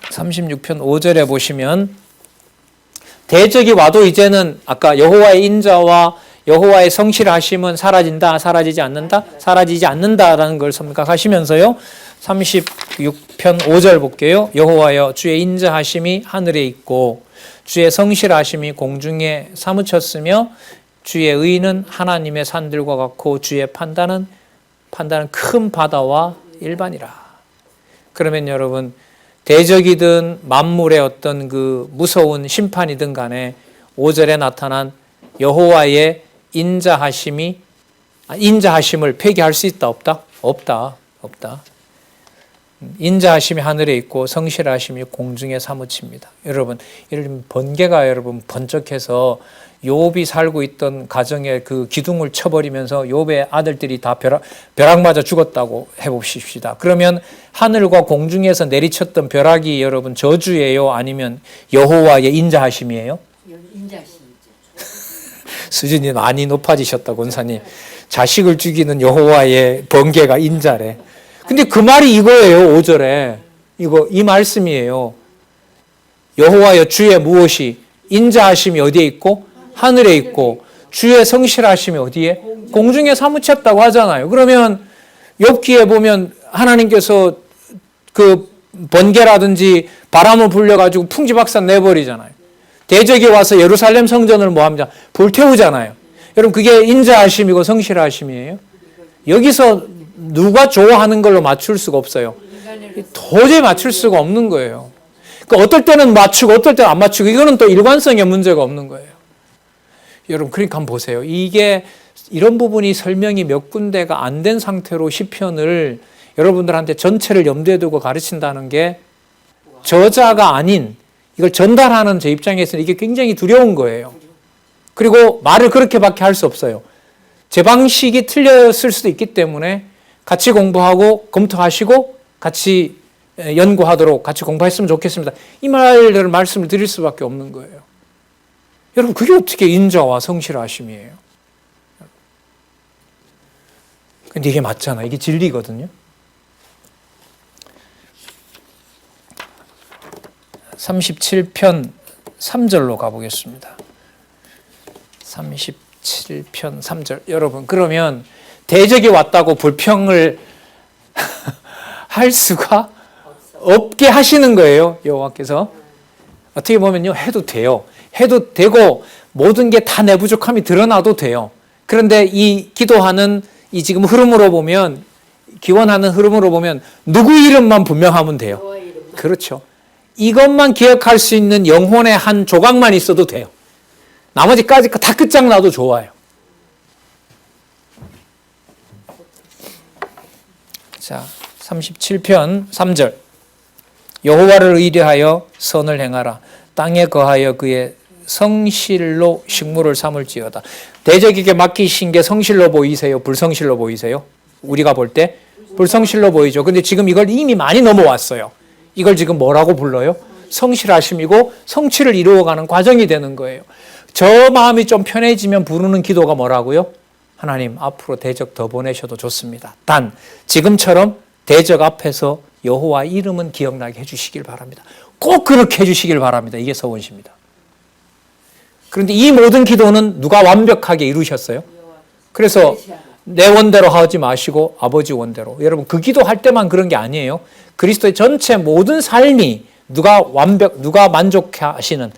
36편 5절에 보시면 대적이 와도 이제는 아까 여호와의 인자와 여호와의 성실하심은 사라진다, 사라지지 않는다, 사라지지 않는다라는 걸 생각하시면서요. 36편 5절 볼게요. 여호와여 주의 인자하심이 하늘에 있고 주의 성실하심이 공중에 사무쳤으며 주의 의는 하나님의 산들과 같고 주의 판단은 큰 바다와 일반이라. 그러면 여러분 대적이든 만물의 어떤 그 무서운 심판이든 간에 5절에 나타난 여호와의 인자하심을 폐기할 수 있다 없다? 없다. 인자하심이 하늘에 있고 성실하심이 공중에 사무칩니다. 여러분, 이런 번개가 여러분 번쩍해서 욥이 살고 있던 가정에 그 기둥을 쳐버리면서 욥의 아들들이 다 벼락 맞아 죽었다고 해봅시다. 그러면 하늘과 공중에서 내리쳤던 벼락이 여러분 저주예요? 아니면 여호와의 인자하심이에요? 인자하심이죠. 수준이 많이 높아지셨다, 권사님. 자식을 죽이는 여호와의 번개가 인자래. 근데 그 말이 이거예요, 5절에. 이 말씀이에요. 여호와여 주의 무엇이 인자하심이 어디에 있고 하늘에 있고 주의 성실하심이 어디에? 공중에 사무쳤다고 하잖아요. 그러면 욥기에 보면 하나님께서 그 번개라든지 바람을 불려가지고 풍지박산 내버리잖아요. 대적이 와서 예루살렘 성전을 뭐합니다? 불태우잖아요. 여러분, 그게 인자하심이고 성실하심이에요. 여기서 누가 좋아하는 걸로 맞출 수가 없어요. 도저히 맞출 수가 없는 거예요. 그러니까 어떨 때는 맞추고 어떨 때는 안 맞추고, 이거는 또 일관성의 문제가 없는 거예요. 여러분, 그러니까 한번 보세요. 이게 이런 부분이 설명이 몇 군데가 안 된 상태로 시편을 여러분들한테 전체를 염두에 두고 가르친다는 게 저자가 아닌 이걸 전달하는 제 입장에서는 이게 굉장히 두려운 거예요. 그리고 말을 그렇게밖에 할 수 없어요. 제 방식이 틀렸을 수도 있기 때문에 같이 공부하고 검토하시고 같이 연구하도록 같이 공부했으면 좋겠습니다. 이 말씀을 드릴 수밖에 없는 거예요. 여러분, 그게 어떻게 인자와 성실하심이에요? 근데 이게 맞잖아요. 이게 진리거든요. 37편 3절로 가보겠습니다. 37편 3절. 여러분, 그러면 대적이 왔다고 불평을 할 수가 없게 하시는 거예요, 여호와께서. 어떻게 보면요, 해도 돼요. 해도 되고 모든 게 다 내 부족함이 드러나도 돼요. 그런데 이 기도하는 이 지금 흐름으로 보면, 기원하는 흐름으로 보면 누구 이름만 분명하면 돼요. 그렇죠. 이것만 기억할 수 있는 영혼의 한 조각만 있어도 돼요. 나머지까지 다 끝장나도 좋아요. 자, 37편 3절. 여호와를 의뢰하여 선을 행하라. 땅에 거하여 그의 성실로 식물을 삼을지어다. 대적에게 맡기신 게 성실로 보이세요? 불성실로 보이세요? 우리가 볼 때 불성실로 보이죠. 근데 지금 이걸 이미 많이 넘어왔어요. 이걸 지금 뭐라고 불러요? 성실하심이고 성취를 이루어가는 과정이 되는 거예요. 저 마음이 좀 편해지면 부르는 기도가 뭐라고요? 하나님, 앞으로 대적 더 보내셔도 좋습니다. 단 지금처럼 대적 앞에서 여호와 이름은 기억나게 해주시길 바랍니다. 꼭 그렇게 해주시길 바랍니다. 이게 서원시입니다. 그런데 이 모든 기도는 누가 완벽하게 이루셨어요? 그래서 내 원대로 하지 마시고 아버지 원대로. 여러분, 그 기도할 때만 그런 게 아니에요. 그리스도의 전체 모든 삶이 누가 만족하시는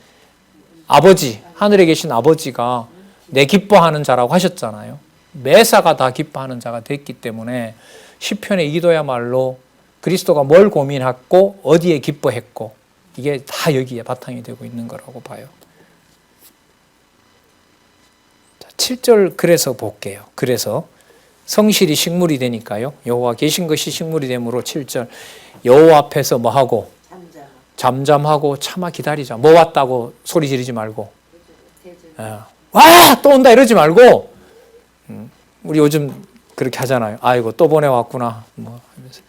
아버지, 하늘에 계신 아버지가 내 기뻐하는 자라고 하셨잖아요. 매사가 다 기뻐하는 자가 됐기 때문에 시편의 이 기도야말로 그리스도가 뭘 고민했고 어디에 기뻐했고 이게 다 여기에 바탕이 되고 있는 거라고 봐요. 7절 그래서 볼게요. 그래서 성실이 식물이 되니까요. 여호와 계신 것이 식물이 되므로 7절 여호와 앞에서 뭐하고? 잠잠하고 참아 기다리자. 뭐 왔다고 소리 지르지 말고 와! 또 온다 이러지 말고 우리 요즘 그렇게 하잖아요. 아이고 또 보내왔구나 뭐 하면서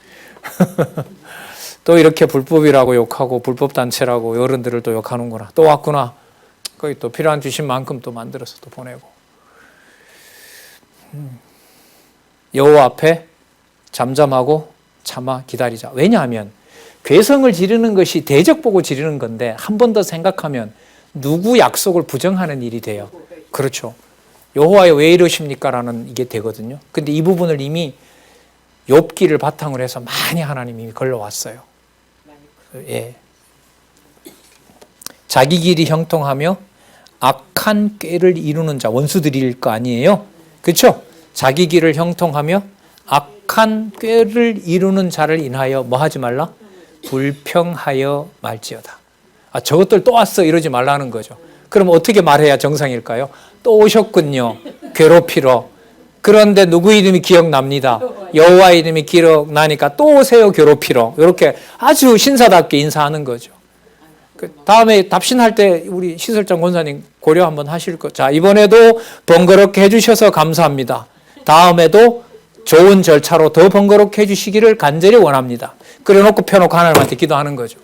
또 이렇게 불법이라고 욕하고 불법단체라고 어른들을 또 욕하는구나. 또 왔구나. 거기 또 필요한 주신 만큼 또 만들어서 또 보내고. 여호와 앞에 잠잠하고 참아 기다리자. 왜냐하면 괴성을 지르는 것이 대적 보고 지르는 건데 한 번 더 생각하면 누구 약속을 부정하는 일이 돼요. 그렇죠. 여호와여 왜 이러십니까? 라는 이게 되거든요. 근데 이 부분을 이미 욥기를 바탕으로 해서 많이 하나님이 걸러왔어요. 예. 자기 길이 형통하며 악한 꾀를 이루는 자, 원수들일 거 아니에요? 그렇죠? 자기 길을 형통하며 악한 꾀를 이루는 자를 인하여 뭐 하지 말라? 불평하여 말지어다. 아, 저것들 또 왔어 이러지 말라는 거죠. 그럼 어떻게 말해야 정상일까요? 또 오셨군요. 괴롭히러. 그런데 누구 이름이 기억납니다. 여호와 이름이 기억나니까 또 오세요 괴롭히러. 이렇게 아주 신사답게 인사하는 거죠. 그 다음에 답신할 때 우리 시설장 권사님 고려 한번 하실 거. 자, 이번에도 번거롭게 해주셔서 감사합니다. 다음에도 좋은 절차로 더 번거롭게 해주시기를 간절히 원합니다. 그래놓고 펴놓고 하나님한테 기도하는 거죠.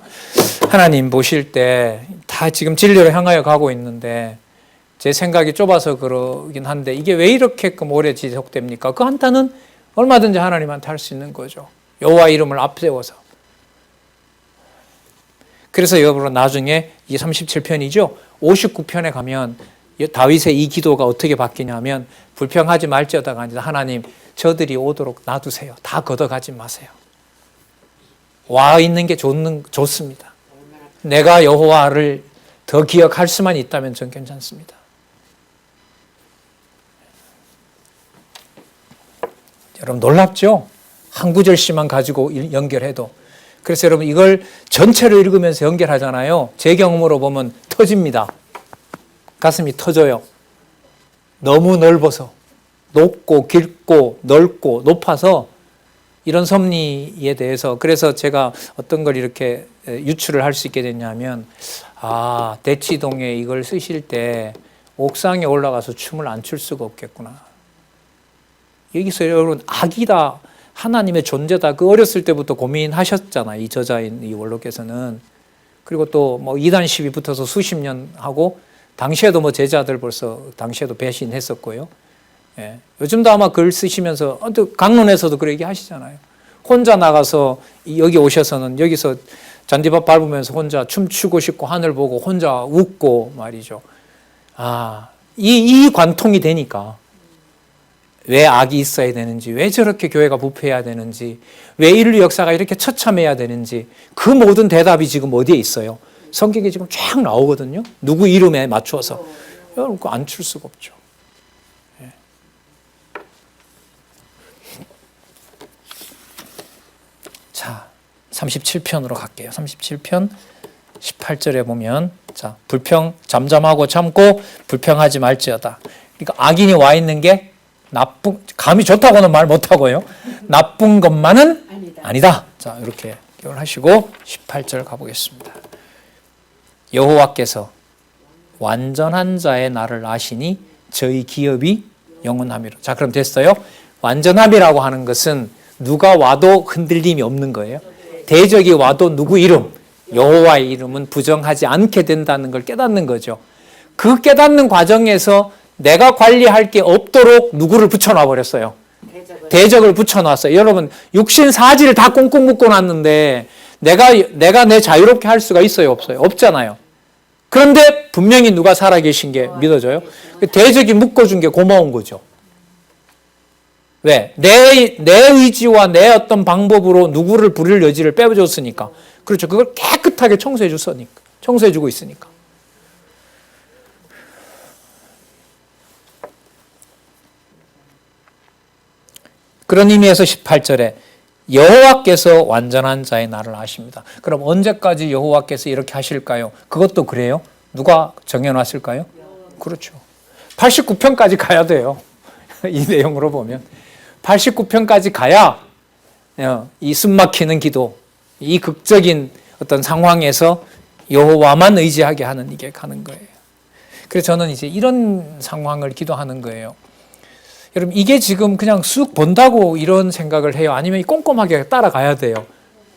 하나님 보실 때 다 지금 진리로 향하여 가고 있는데 제 생각이 좁아서 그러긴 한데 이게 왜 이렇게끔 오래 지속됩니까? 그 한탄은 얼마든지 하나님한테 할 수 있는 거죠. 여호와 이름을 앞세워서. 그래서 여러분 나중에 이 37편이죠. 59편에 가면 다윗의 이 기도가 어떻게 바뀌냐면 불평하지 말지어다가 아니라 하나님 저들이 오도록 놔두세요. 다 걷어가지 마세요. 와 있는 게 좋습니다. 내가 여호와를 더 기억할 수만 있다면 전 괜찮습니다. 여러분 놀랍죠? 한 구절씩만 가지고 연결해도. 그래서 여러분 이걸 전체를 읽으면서 연결하잖아요. 제 경험으로 보면 터집니다. 가슴이 터져요. 너무 넓어서. 높고 깊고 넓고 높아서 이런 섭리에 대해서 그래서 제가 어떤 걸 이렇게 유추를 할 수 있게 됐냐면 대치동에 이걸 쓰실 때 옥상에 올라가서 춤을 안 출 수가 없겠구나. 여기서 여러분 악이다 하나님의 존재다 그 어렸을 때부터 고민하셨잖아요. 이 저자인 이 원로께서는. 그리고 또 뭐 이단 시비 붙어서 수십 년 하고 당시에도 뭐 제자들 벌써 당시에도 배신했었고요. 예. 요즘도 아마 글 쓰시면서 강론에서도 그런 얘기 하시잖아요. 혼자 나가서 여기 오셔서는 여기서 잔디밭 밟으면서 혼자 춤추고 싶고 하늘 보고 혼자 웃고 말이죠. 이 관통이 되니까 왜 악이 있어야 되는지, 왜 저렇게 교회가 부패해야 되는지, 왜 인류 역사가 이렇게 처참해야 되는지 그 모든 대답이 지금 어디에 있어요? 성경에 지금 쫙 나오거든요. 누구 이름에 맞춰서. 여러분 그거 안 출 수가 없죠. 자, 37편으로 갈게요. 37편 18절에 보면 자, 불평 잠잠하고 참고 불평하지 말지어다. 그러니까 악인이 와 있는 게 감이 좋다고는 말 못하고요. 나쁜 것만은 아니다. 자, 이렇게 기억하시고 18절 가보겠습니다. 여호와께서 완전한 자의 날을 아시니 저희 기업이 영원함이로. 자, 그럼 됐어요. 완전함이라고 하는 것은 누가 와도 흔들림이 없는 거예요. 대적이 와도 누구 이름, 여호와의 이름은 부정하지 않게 된다는 걸 깨닫는 거죠. 그 깨닫는 과정에서 내가 관리할 게 없도록 누구를 붙여놔 버렸어요. 대적을 붙여놨어요. 여러분 육신 사지를 다 꽁꽁 묶어놨는데 내가 내 자유롭게 할 수가 있어요, 없어요? 없잖아요. 그런데 분명히 누가 살아계신 게 믿어져요. 대적이 묶어준 게 고마운 거죠. 왜? 내 의지와 내 어떤 방법으로 누구를 부릴 여지를 빼줬으니까. 그렇죠. 그걸 깨끗하게 청소해주고 있으니까. 그런 의미에서 18절에 여호와께서 완전한 자의 날을 아십니다. 그럼 언제까지 여호와께서 이렇게 하실까요? 그것도 그래요? 누가 정해놨을까요? 그렇죠. 89편까지 가야 돼요. 이 내용으로 보면. 89편까지 가야 이 숨막히는 기도, 이 극적인 어떤 상황에서 여호와만 의지하게 하는 이게 가는 거예요. 그래서 저는 이제 이런 상황을 기도하는 거예요. 여러분 이게 지금 그냥 쑥 본다고 이런 생각을 해요? 아니면 꼼꼼하게 따라가야 돼요?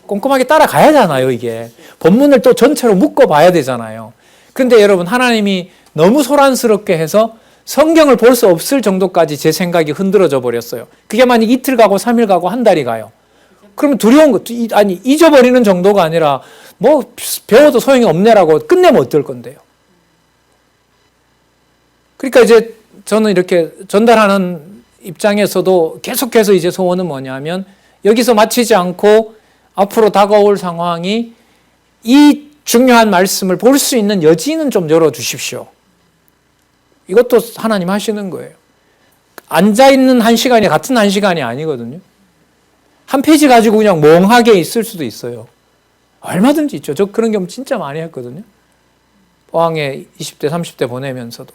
꼼꼼하게 따라가야 하잖아요. 이게 본문을 또 전체로 묶어봐야 되잖아요. 그런데 여러분 하나님이 너무 소란스럽게 해서 성경을 볼 수 없을 정도까지 제 생각이 흔들어져 버렸어요. 그게 만약 이틀 가고 3일 가고 한 달이 가요. 그러면 두려운 것, 잊어버리는 정도가 아니라 뭐 배워도 소용이 없네라고 끝내면 어떨 건데요. 그러니까 이제 저는 이렇게 전달하는 입장에서도 계속해서 이제 소원은 뭐냐면 여기서 마치지 않고 앞으로 다가올 상황이 이 중요한 말씀을 볼 수 있는 여지는 좀 열어주십시오. 이것도 하나님 하시는 거예요. 앉아있는 한 시간이 같은 한 시간이 아니거든요. 한 페이지 가지고 그냥 멍하게 있을 수도 있어요. 얼마든지 있죠. 저 그런 경험 진짜 많이 했거든요. 포항에 20대, 30대 보내면서도.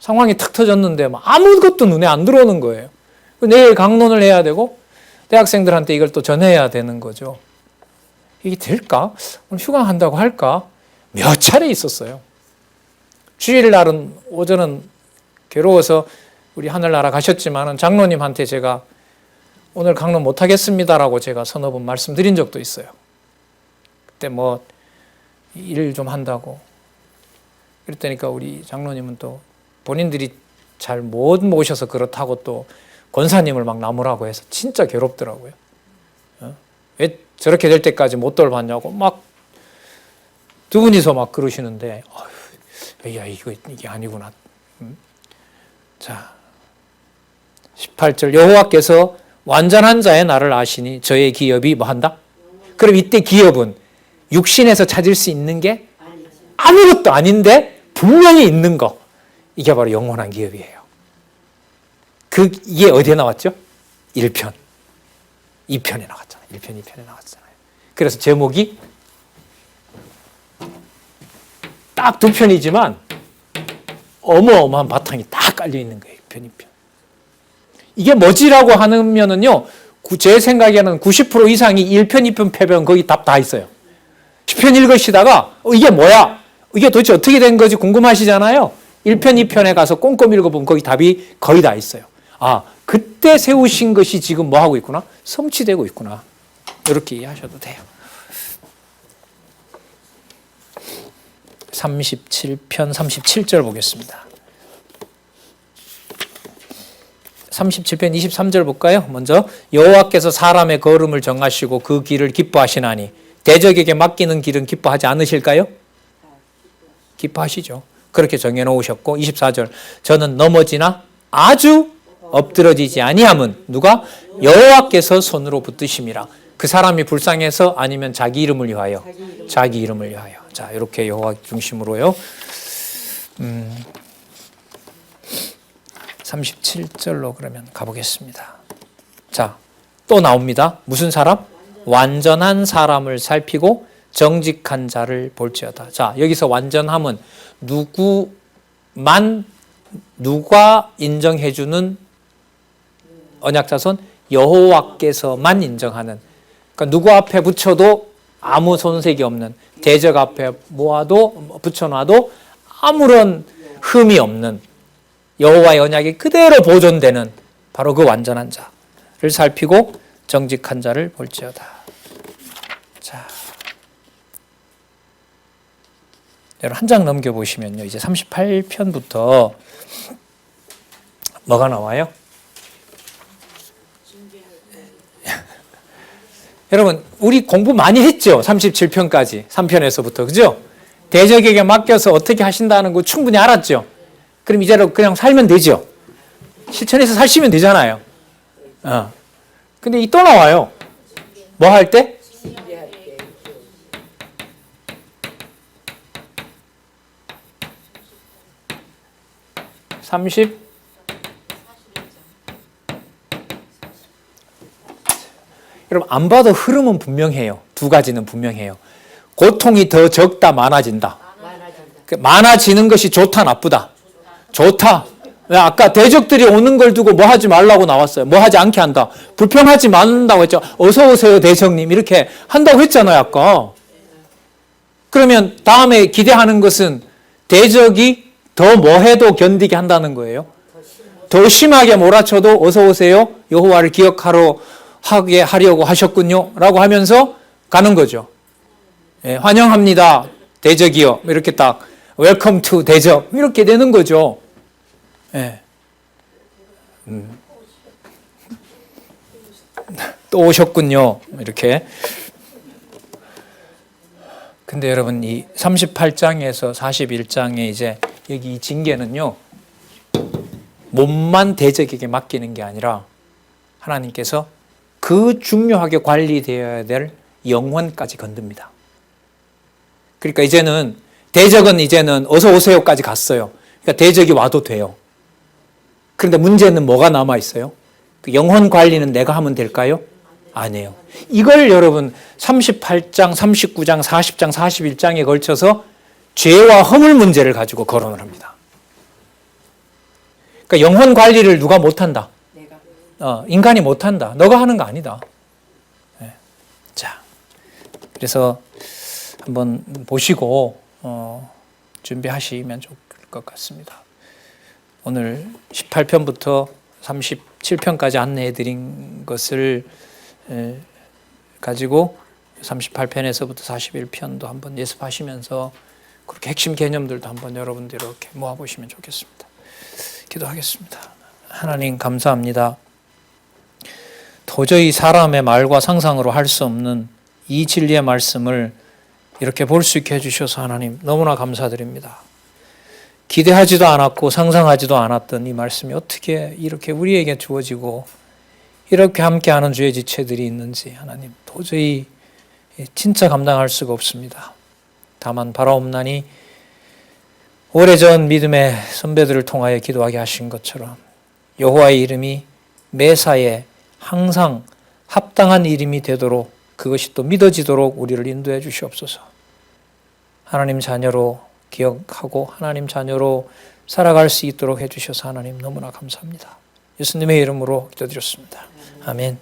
상황이 탁 터졌는데 아무것도 눈에 안 들어오는 거예요. 내일 강론을 해야 되고 대학생들한테 이걸 또 전해야 되는 거죠. 이게 될까? 오늘 휴강한다고 할까? 몇 차례 있었어요. 주일날은 오전은 괴로워서 우리 하늘나라 가셨지만 장로님한테 제가 오늘 강론 못하겠습니다라고 제가 서너 번 말씀드린 적도 있어요. 그때 뭐 일 좀 한다고 그랬다니까 우리 장로님은 또 본인들이 잘 못 모셔서 그렇다고 또 권사님을 막 나무라고 해서 진짜 괴롭더라고요. 왜 저렇게 될 때까지 못 돌봤냐고 막 두 분이서 막 그러시는데 야 이게 아니구나. 자 18절 여호와께서 완전한 자의 나를 아시니 저의 기업이 뭐 한다? 그럼 이때 기업은 육신에서 찾을 수 있는 게 아무것도 아닌데 분명히 있는 거. 이게 바로 영원한 기업이에요. 이게 어디에 나왔죠? 1편. 2편에 나왔잖아요. 1편, 2편에 나왔잖아요. 그래서 제목이 딱 두 편이지만 어마어마한 바탕이 딱 깔려 있는 거예요. 1편, 2편. 이게 뭐지라고 하면은요, 제 생각에는 90% 이상이 1편, 2편, 패배는 거기 답 다 있어요. 10편 읽으시다가 이게 뭐야? 이게 도대체 어떻게 된 거지 궁금하시잖아요. 1편, 2편에 가서 꼼꼼히 읽어보면 거기 답이 거의 다 있어요. 아, 그때 세우신 것이 지금 뭐 하고 있구나? 성취되고 있구나. 이렇게 이해하셔도 돼요. 37편 37절 보겠습니다. 37편 23절 볼까요? 먼저 여호와께서 사람의 걸음을 정하시고 그 길을 기뻐하시나니 대적에게 맡기는 길은 기뻐하지 않으실까요? 기뻐하시죠. 그렇게 정해놓으셨고 24절 저는 넘어지나 아주 엎드러지지 아니함은 누가? 여호와께서 손으로 붙드심이라. 그 사람이 불쌍해서 아니면 자기 이름을 위하여? 자기 이름을 위하여. 자, 이렇게 여호와 중심으로요. 37절로 그러면 가보겠습니다. 자, 또 나옵니다. 무슨 사람? 완전한 사람을 살피고 정직한 자를 볼지어다. 자, 여기서 완전함은 누가 인정해주는 언약자손? 여호와께서만 인정하는. 그러니까 누구 앞에 붙여도 아무 손색이 없는, 대적 앞에 모아도 붙여놔도 아무런 흠이 없는 여호와의 언약이 그대로 보존되는 바로 그 완전한 자를 살피고 정직한 자를 볼지어다. 자, 여러분 한 장 넘겨보시면요. 이제 38편부터 뭐가 나와요? 여러분 우리 공부 많이 했죠. 37편까지 3편에서부터 그죠? 대적에게 맡겨서 어떻게 하신다는 거 충분히 알았죠. 그럼 이제는 그냥 살면 되죠. 실천해서 사시면 되잖아요. 근데 또 나와요. 뭐 할 때? 30 여러분 안 봐도 흐름은 분명해요. 두 가지는 분명해요. 고통이 더 적다 많아진다. 많아지는 것이 좋다 나쁘다. 좋다. 아까 대적들이 오는 걸 두고 뭐 하지 말라고 나왔어요. 뭐 하지 않게 한다. 불평하지 말는다고 했죠. 어서 오세요 대적님 이렇게 한다고 했잖아요 아까. 그러면 다음에 기대하는 것은 대적이 더 뭐해도 견디게 한다는 거예요. 더 심하게 몰아쳐도 어서 오세요 여호와를 하게 하려고 하셨군요 라고 하면서 가는 거죠. 예, 환영합니다 대적이요 이렇게 딱 웰컴 투 대적 이렇게 되는 거죠. 예. 또 오셨군요 이렇게. 근데 여러분 이 38장에서 41장에 이제 여기 이 징계는요 몸만 대적에게 맡기는 게 아니라 하나님께서 그 중요하게 관리되어야 될 영혼까지 건듭니다. 그러니까 대적은 이제는 어서 오세요까지 갔어요. 그러니까 대적이 와도 돼요. 그런데 문제는 뭐가 남아 있어요? 그 영혼 관리는 내가 하면 될까요? 아니에요. 이걸 여러분 38장, 39장, 40장, 41장에 걸쳐서 죄와 허물 문제를 가지고 거론을 합니다. 그러니까 영혼 관리를 누가 못한다? 내가. 인간이 못한다. 너가 하는 거 아니다. 네. 자, 그래서 한번 보시고 준비하시면 좋을 것 같습니다. 오늘 18편부터 37편까지 안내해 드린 것을 가지고 38편에서부터 41편도 한번 예습하시면서 그렇게 핵심 개념들도 한번 여러분들 이렇게 모아보시면 좋겠습니다. 기도하겠습니다. 하나님 감사합니다. 도저히 사람의 말과 상상으로 할 수 없는 이 진리의 말씀을 이렇게 볼 수 있게 해주셔서 하나님 너무나 감사드립니다. 기대하지도 않았고 상상하지도 않았던 이 말씀이 어떻게 이렇게 우리에게 주어지고 이렇게 함께하는 주의 지체들이 있는지 하나님 도저히 진짜 감당할 수가 없습니다. 다만 바라옵나니 오래전 믿음의 선배들을 통하여 기도하게 하신 것처럼 여호와의 이름이 매사에 항상 합당한 이름이 되도록 그것이 또 믿어지도록 우리를 인도해 주시옵소서. 하나님 자녀로 기억하고 하나님 자녀로 살아갈 수 있도록 해주셔서 하나님 너무나 감사합니다. 예수님의 이름으로 기도드렸습니다. 아멘.